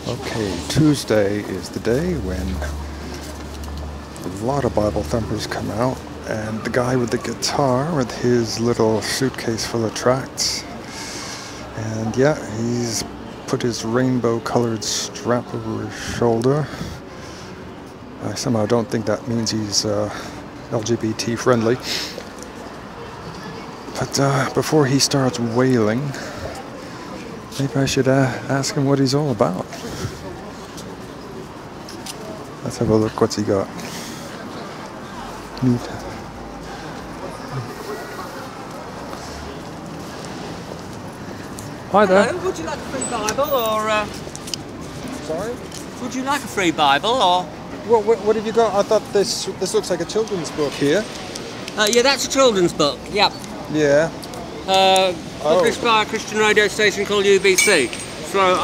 Okay, Tuesday is the day when a lot of Bible thumpers come out, and the guy with the guitar with his little suitcase full of tracts, and yeah, he's put his rainbow colored strap over his shoulder. I somehow don't think that means he's LGBT friendly, but before he starts wailing, maybe I should ask him what he's all about. Let's have a look. What's he got? Neat. Hi there. Hello, would you like a free Bible or... Sorry? Would you like a free Bible or... What have you got? I thought this looks like a children's book here. Yeah, that's a children's book, yep. Yeah. Published by a Christian radio station called UBC. So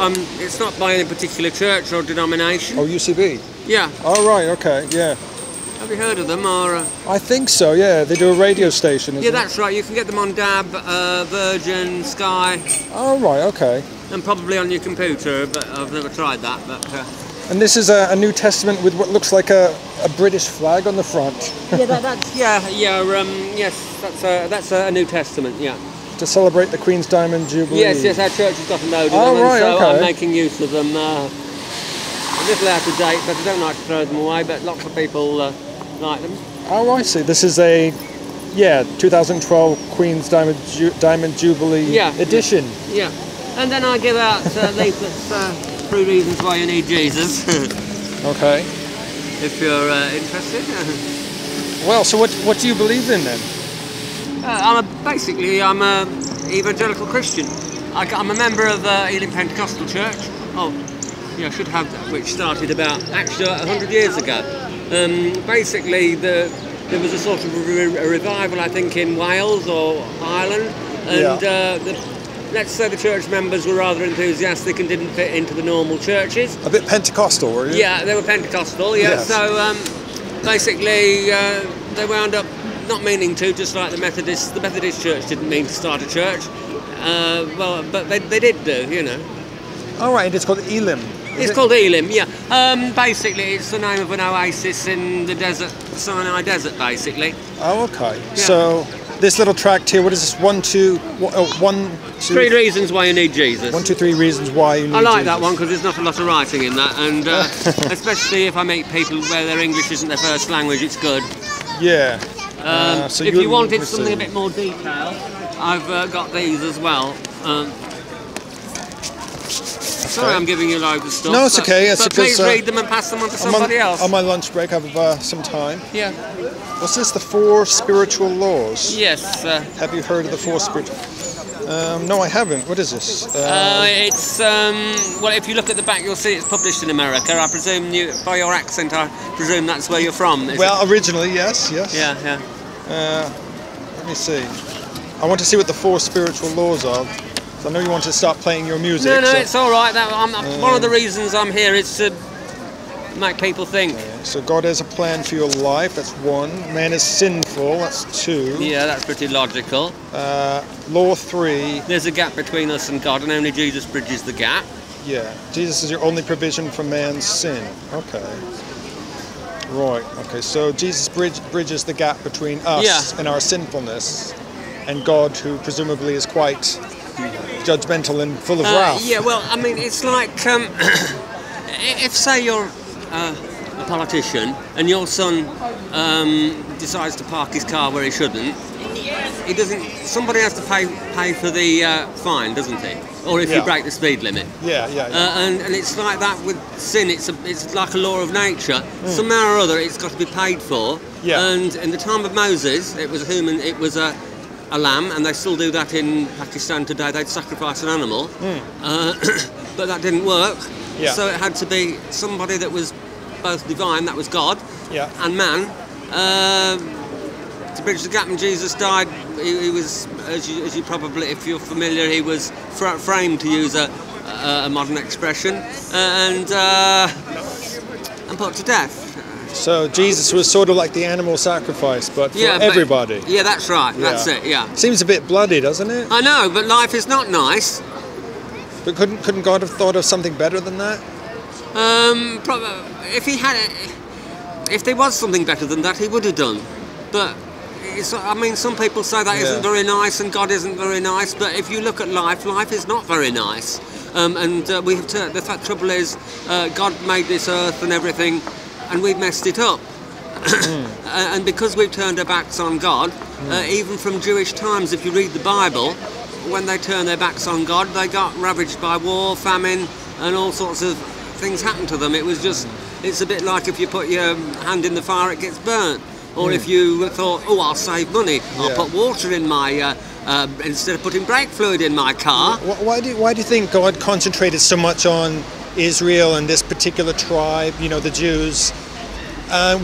it's not by any particular church or denomination. Oh, UCB? Yeah. Oh, right, okay, yeah. Have you heard of them or... I think so, yeah. They do a radio station, isn't Yeah, that's right. You can get them on DAB, Virgin, Sky. Oh, right, okay. And probably on your computer, but I've never tried that. But And this is a New Testament with what looks like a British flag on the front. Yeah, yes, that's a New Testament, yeah. To celebrate the Queen's Diamond Jubilee. Yes, our church has got a load of them, right, and so okay. I'm making use of them. A little out of date, but I don't like to throw them away, but lots of people like them. Oh, I see. This is a, 2012 Queen's Diamond Jubilee edition. Yeah, and then I give out leaflets, 3 reasons why you need Jesus. Okay. If you're interested. Well, so what do you believe in then? I'm a evangelical Christian. I'm a member of Ealing Pentecostal Church. Oh, yeah, I should have that, which started about actually 100 years ago. Basically, there was a sort of a revival, I think, in Wales or Ireland, and let's say the church members were rather enthusiastic and didn't fit into the normal churches. A bit Pentecostal, were you? Yeah, they were Pentecostal. Yeah, yes. So basically, they wound up not meaning to, just like the Methodist. The Methodist Church didn't mean to start a church. Well, but they did do, you know. All right, it's called Elim. It's called Elim, yeah. Basically, it's the name of an oasis in the desert, the Sinai Desert, basically. Oh, okay. Yeah. So this little tract here, what is this? 1, 2, 1, 2. 3 reasons why you need Jesus. 1, 2, 3 reasons why you need I like Jesus. that one because there's not a lot of writing in that, and especially if I meet people where their English isn't their first language, it's good. Yeah. So if you wanted something a bit more detailed, I've got these as well. Sorry, I'm giving you loads of stuff. No, it's okay. But please read them and pass them on to somebody else. On my lunch break, I have some time. Yeah. What's this? The 4 spiritual laws. Yes. Have you heard of the 4 spiritual? No, I haven't. What is this? It's well, if you look at the back, you'll see it's published in America. I presume by your accent, I presume that's where you're from. Well, originally, yes. Yeah. Let me see. I want to see what the 4 spiritual laws are. So I know you want to start playing your music. No, so. It's all right. One of the reasons I'm here is to make people think. Okay. So God has a plan for your life. That's 1. Man is sinful. That's 2. Yeah, that's pretty logical. Law 3. There's a gap between us and God, and only Jesus bridges the gap. Yeah. Jesus is your only provision for man's sin. Okay. Right. Okay. So Jesus bridges the gap between us and our sinfulness, and God, who presumably is quite judgmental and full of wrath. Yeah, well, I mean, it's like if, say, you're a politician and your son decides to park his car where he shouldn't, he doesn't. Somebody has to pay for the fine, doesn't he? Or if you break the speed limit. Yeah. And it's like that with sin. It's like a law of nature. Somehow or other, it's got to be paid for. Yeah. And in the time of Moses, it was a lamb, and they still do that in Pakistan today. They'd sacrifice an animal, but that didn't work. Yeah. So it had to be somebody that was both divine, that was God, and man, to bridge the gap. And Jesus died. He was, as you probably, if you're familiar, he was framed, to use a modern expression, and put to death. So Jesus was sort of like the animal sacrifice, but for everybody. Yeah, that's right. That's it. Yeah. Seems a bit bloody, doesn't it? I know, but life is not nice. But couldn't God have thought of something better than that? If he had, if there was something better than that, he would have done. But I mean, some people say that isn't very nice, and God isn't very nice. But if you look at life, life is not very nice. We have the trouble is, God made this earth and everything, and we've messed it up. And because we've turned our backs on God, even from Jewish times, if you read the Bible, when they turned their backs on God, they got ravaged by war, famine, and all sorts of things happened to them. It was just, it's a bit like if you put your hand in the fire, it gets burnt. Or if you thought, oh, I'll save money, I'll put water in my, instead of putting brake fluid in my car. Why do you think God concentrated so much on Israel and this particular tribe, the Jews?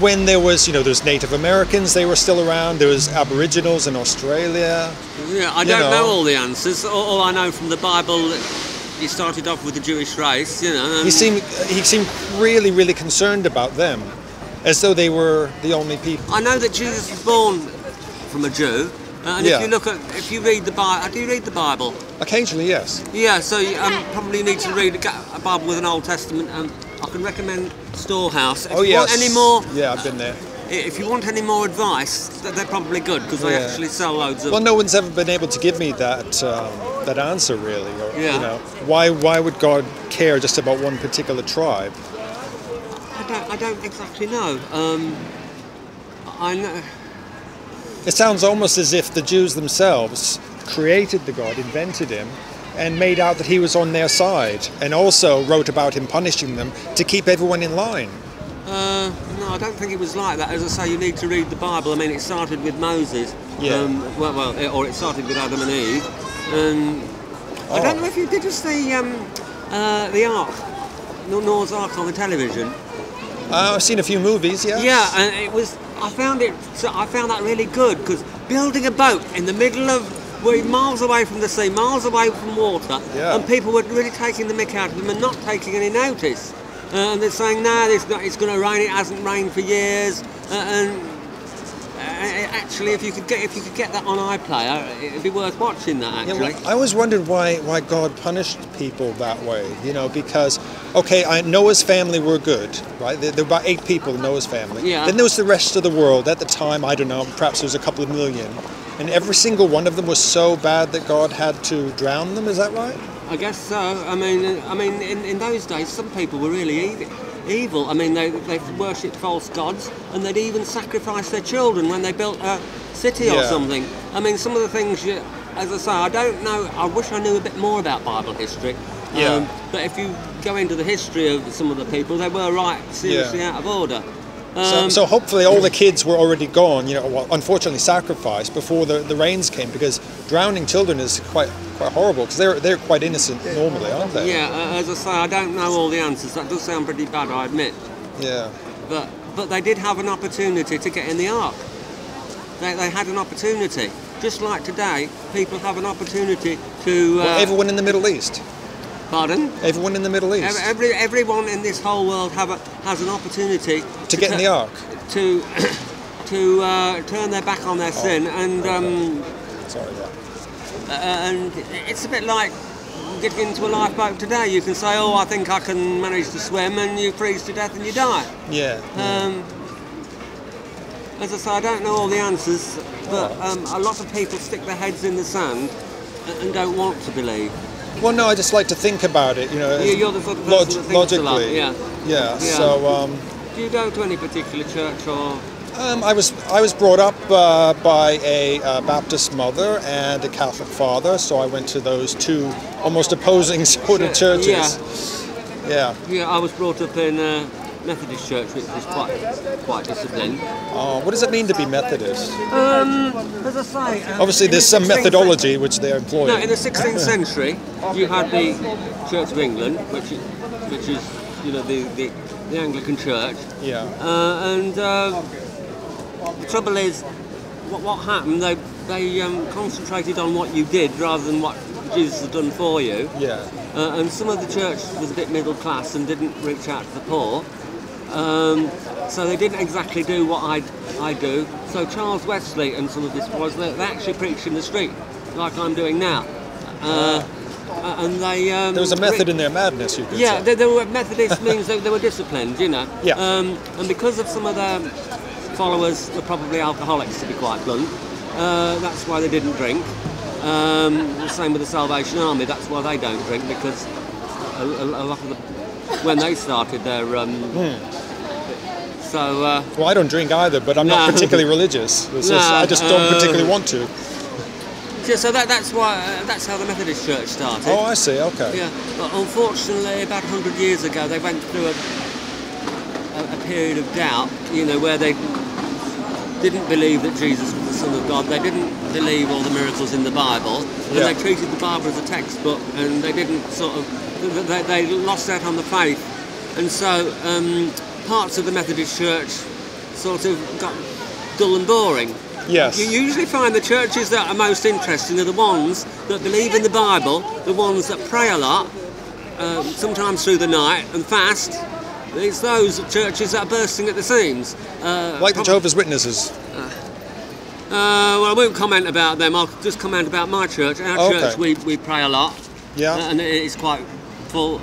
When there was, there's Native Americans, they were still around, there was Aboriginals in Australia. Yeah, I don't know all the answers. All I know from the Bible, he started off with the Jewish race, He seemed really, really concerned about them, as though they were the only people. I know that Jesus was born from a Jew, and if you read the Bible, do you read the Bible? Occasionally, yes. Yeah, so you probably need to read a Bible with an Old Testament. I can recommend Storehouse. If you want any more, yeah, I've been there. If you want any more advice, they're probably good because they actually sell loads of. Well, no one's ever been able to give me that answer really. Or, why would God care just about one particular tribe? I don't exactly know. I know. It sounds almost as if the Jews themselves created the God, invented him, and made out that he was on their side, and also wrote about him punishing them to keep everyone in line. No, I don't think it was like that. As I say, you need to read the Bible. I mean, it started with Moses. Yeah. Or it started with Adam and Eve. I don't know if you did you see the Ark, Noah's Ark on the television. I've seen a few movies, yeah. Yeah, and it was. I found that really good because building a boat in the middle of. We're miles away from the sea, miles away from water, and people were really taking the mick out of them and not taking any notice. And they're saying, no, it's going to rain. It hasn't rained for years. Actually, if you could get that on iPlayer, it'd be worth watching that. Actually, I always wondered why God punished people that way. Because Noah's family were good, right? There were about 8 people in Noah's family. Yeah. Then there was the rest of the world. At the time, I don't know, perhaps there was a couple of million. And every single one of them was so bad that God had to drown them. Is that right? I guess so. I mean, in those days, some people were really evil. I mean, they worshipped false gods, and they'd even sacrifice their children when they built a city or something. I mean, some of the things, as I say, I don't know. I wish I knew a bit more about Bible history. But if you go into the history of some of the people, they were seriously out of order. So hopefully all the kids were already gone, unfortunately sacrificed before the rains came, because drowning children is quite horrible, because they're quite innocent normally, aren't they? Yeah, as I say, I don't know all the answers. That does sound pretty bad, I admit. Yeah. But they did have an opportunity to get in the ark. They had an opportunity. Just like today, people have an opportunity to... everyone in the Middle East. Pardon? Everyone in the Middle East. Everyone in this whole world has an opportunity to get in the ark. To turn their back on their sin and. Sorry. And it's a bit like getting into a lifeboat today. You can say, "Oh, I think I can manage to swim," and you freeze to death and you die. Yeah. As I say, I don't know all the answers, but a lot of people stick their heads in the sand and don't want to believe. Well, no, I just like to think about it, You're the sort of person that thinks a lot, yeah. So, do you go to any particular church or? I was brought up by a Baptist mother and a Catholic father, so I went to those two almost opposing sort of churches. Yeah. I was brought up in a Methodist church, which is quite disciplined. What does it mean to be Methodist? As I say, obviously there's some methodology which they're employing. No, in the 16th century, you had the Church of England, which is the Anglican Church. Yeah. And the trouble is, what happened? They concentrated on what you did rather than what Jesus had done for you. Yeah. And some of the church was a bit middle class and didn't reach out to the poor. So they didn't exactly do what I do. So Charles Wesley and some of this boys, they actually preached in the street, like I'm doing now. And they... There was a method in their madness, you could yeah, say. they were Methodist means they were disciplined, you know. Yeah. And because of some of their followers were probably alcoholics, to be quite blunt, that's why they didn't drink. The same with the Salvation Army, that's why they don't drink, because a lot of the... when they started their... So... well, I don't drink either, but I'm not particularly religious. I just don't particularly want to. Yeah, so that's why that's how the Methodist Church started. Oh, I see. Okay. Yeah, but unfortunately, about 100 years ago, they went through a period of doubt. You know, where they didn't believe that Jesus was the Son of God. They didn't believe all the miracles in the Bible, and they treated the Bible as a textbook. And they didn't sort of they lost out on the faith, and so parts of the Methodist Church sort of got dull and boring. Yes. You usually find the churches that are most interesting are the ones that believe in the Bible, the ones that pray a lot, sometimes through the night, and fast. It's those churches that are bursting at the seams. Like the Jehovah's Witnesses. Well, I won't comment about them. I'll just comment about my church. Our church, we pray a lot. Yeah. And it's quite full,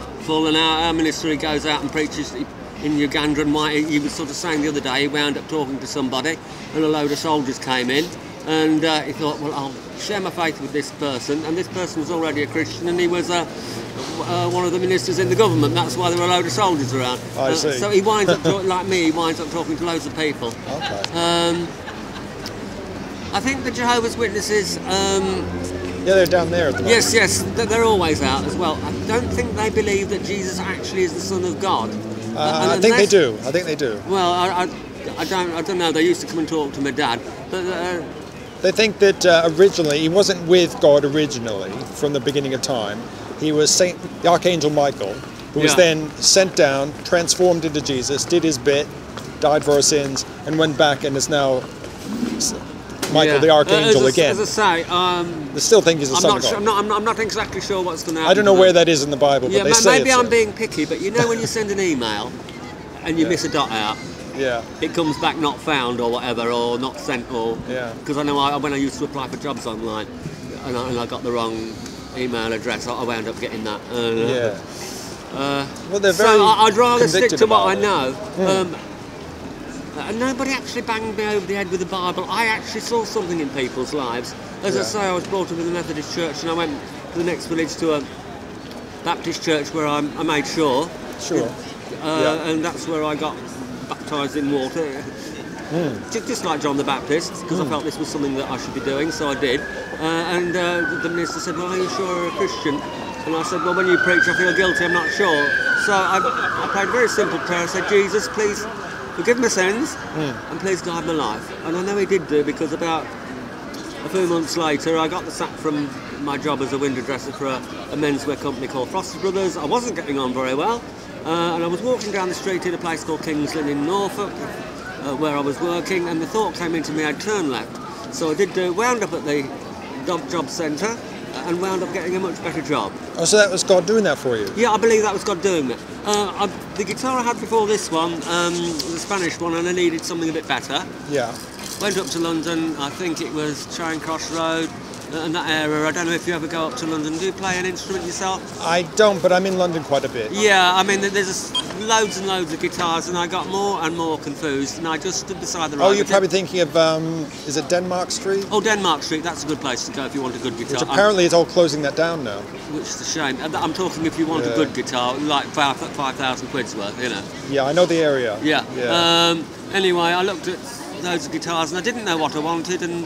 and our ministry goes out and preaches in Uganda, and he was sort of saying the other day he wound up talking to somebody and a load of soldiers came in, and he thought, well, I'll share my faith with this person, and this person was already a Christian, and he was one of the ministers in the government. That's why there were a load of soldiers around. I see. So he winds up like me, he winds up talking to loads of people. Okay. I think the Jehovah's Witnesses yeah, they're down there at the moment. yes, they're always out as well. I don't think they believe that Jesus actually is the Son of God. I think they do. I think they do. Well, I don't know. They used to come and talk to my dad, but they think that originally he wasn't with God originally from the beginning of time. He was the Archangel Michael, who was then sent down, transformed into Jesus, did his bit, died for our sins, and went back and is now Michael the Archangel again. As I say, they still think he's the Son of God. I'm not exactly sure what's going to happen. I don't know where that is in the Bible, but they say maybe I'm being picky, but you know when you send an email and you miss a dot out, it comes back not found or whatever, or not sent, or because I know when I used to apply for jobs online and I got the wrong email address, I wound up getting that. Well, they're very so I'd rather stick to what I know. Mm. Nobody actually banged me over the head with the Bible. I actually saw something in people's lives. As I say, I was brought up in the Methodist church, and I went to the next village to a Baptist church where I made sure. And that's where I got baptised in water. Just like John the Baptist, because I felt this was something that I should be doing, so I did. And the minister said, well, are you sure you're a Christian? And I said, well, when you preach, I feel guilty, I'm not sure. So I prayed a very simple prayer. I said, Jesus, please forgive my sins and please guide my life. And I know he did do, because about a few months later I got the sack from my job as a window dresser for a menswear company called Foster Brothers. I wasn't getting on very well, and I was walking down the street in a place called King's Lynn in Norfolk, where I was working, and the thought came into me I'd turn left. So I did wound up at the job centre and wound up getting a much better job. Oh, so that was God doing that for you? Yeah, I believe that was God doing it. The guitar I had before this one, the Spanish one, and I needed something a bit better. Yeah. Went up to London, I think it was Charing Cross Road, and that area. I don't know if you ever go up to London. Do you play an instrument yourself? I don't, but I'm in London quite a bit. Yeah, I mean, there's loads and loads of guitars, and I got more and more confused, and I just stood beside the road. Oh, you're probably thinking of, is it Denmark Street? Oh, Denmark Street, that's a good place to go if you want a good guitar. Which apparently is all closing that down now. Which is a shame. I'm talking if you want a good guitar, like 5,000 quid's worth, you know. Yeah, I know the area. Yeah. Anyway, I looked at loads of guitars, and I didn't know what I wanted, and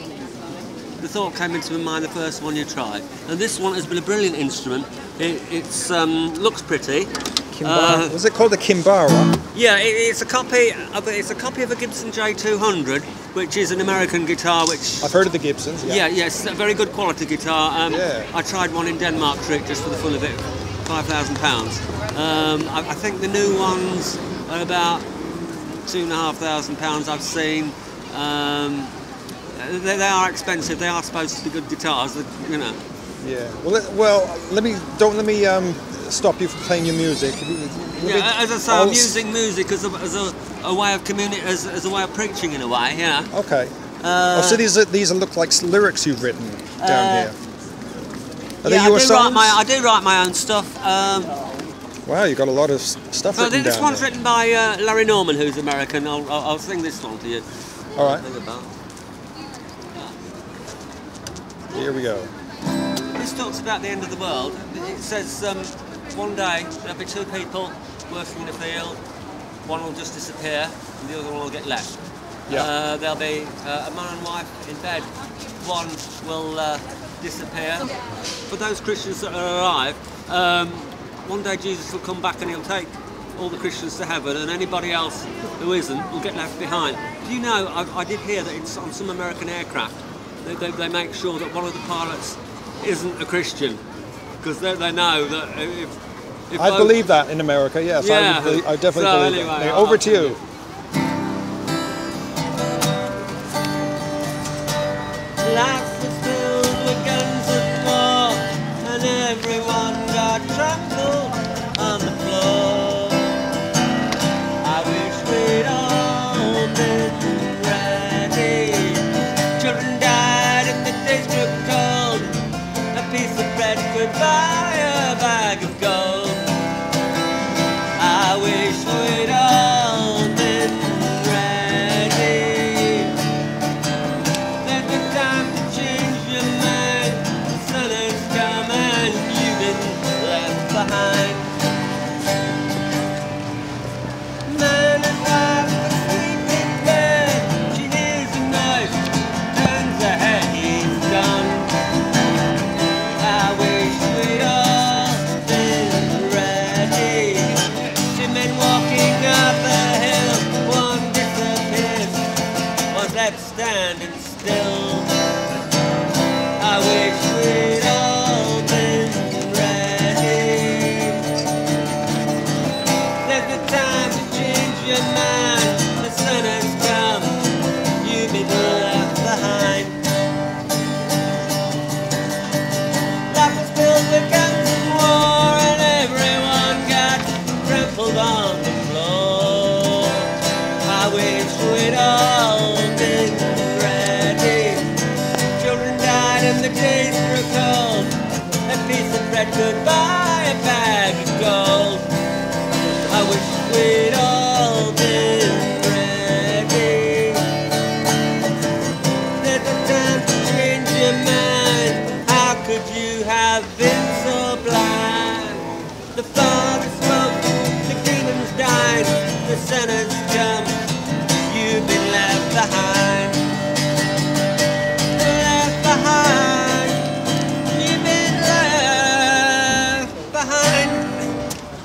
the thought came into my mind, the first one you try. And this one has been a brilliant instrument. It's looks pretty. Was it called the Kimbara? Yeah, it's a copy of a Gibson J200, which is an American guitar. Which I've heard of the Gibsons. Yeah. Yes, a very good quality guitar. I tried one in Denmark Street just for the fun of it, £5,000. I think the new ones are about £2,500 I've seen. They are expensive. They are supposed to be good guitars, you know. Yeah. Well, let me stop you from playing your music. As I say, I'm using music as a way of as a way of preaching in a way. Yeah. Okay. So these look like lyrics you've written down here. Are they your songs? I do write my own stuff. Wow, you got a lot of stuff written This down one's there. written by Larry Norman, who's American. I'll sing this song to you. All right. Think about. Here we go. This talks about the end of the world. It says one day there'll be two people working in a field. One will just disappear, and the other one will get left. Yeah. There'll be a man and wife in bed. One will disappear. For those Christians that are alive, one day Jesus will come back and he'll take all the Christians to heaven, and anybody else who isn't will get left behind. Do you know, I did hear that it's on some American aircraft, they make sure that one of the pilots isn't a Christian, because they know that if I believe that in America, yes. Yeah. I definitely believe anyway, that. Over to you. Life was filled with guns of war, and everyone got trampled on the floor. I wish we'd all been ready. Children died and the days grew cold. A piece of bread could buy a bag of gold. I wish we'd all been ready. There's the time to change your mind. The sun has come and you've been left behind. Man and wife asleep in bed. She hears a noise, turns her head, he's gone. I wish we'd all been ready. Two men walking up a hill, one disappears, one's left standing still. I wish we'd all been ready. There's the time to change your mind. The sun has come, you've been left behind. Life was filled with guns and war, and everyone got trampled on the floor. I wish we'd all been ready. Children died and the days grew cold. A piece of bread could buy a bag of gold. I wish we'd all been ready. There's a time to change your mind. How could you have been so blind? The Father spoke, the demons died, the Son has come, you've been left behind. Left behind, you've been left behind.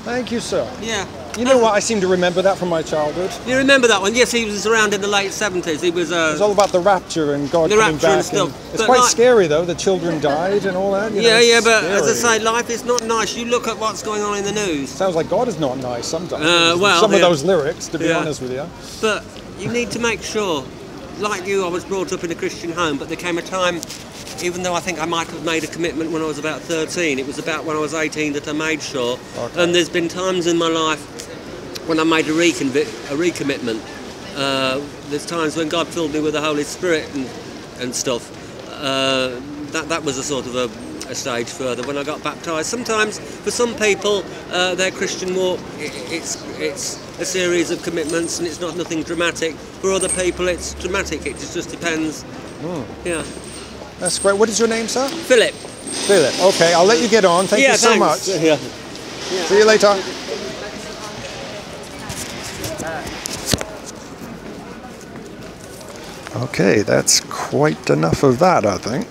Thank you, sir. Yeah. You know what? I seem to remember that from my childhood. You remember that one? Yes, he was around in the late 70s. He was. It's all about the rapture and God The coming rapture back. and stuff. It's But quite like- scary, though. The children died and all that. You know, Yeah, it's yeah, but as I scary. say, life is not nice. You look at what's going on in the news. Sounds like God is not nice sometimes. Well, Some of yeah. those lyrics, to be Yeah. honest with you. But you need to make sure, like you, I was brought up in a Christian home, but there came a time, even though I think I might have made a commitment when I was about 13, it was about when I was 18 that I made sure. Okay. And there's been times in my life when I made a recommitment. There's times when God filled me with the Holy Spirit and stuff. That was a sort of a stage further when I got baptised. Sometimes, for some people, their Christian walk, it's a series of commitments and it's not nothing dramatic. For other people, it's dramatic. It just depends. Yeah. That's great. What is your name, sir? Philip. Philip. Okay, I'll let you get on. Thank you so thanks. much. Yeah. See you later. Okay, that's quite enough of that, I think.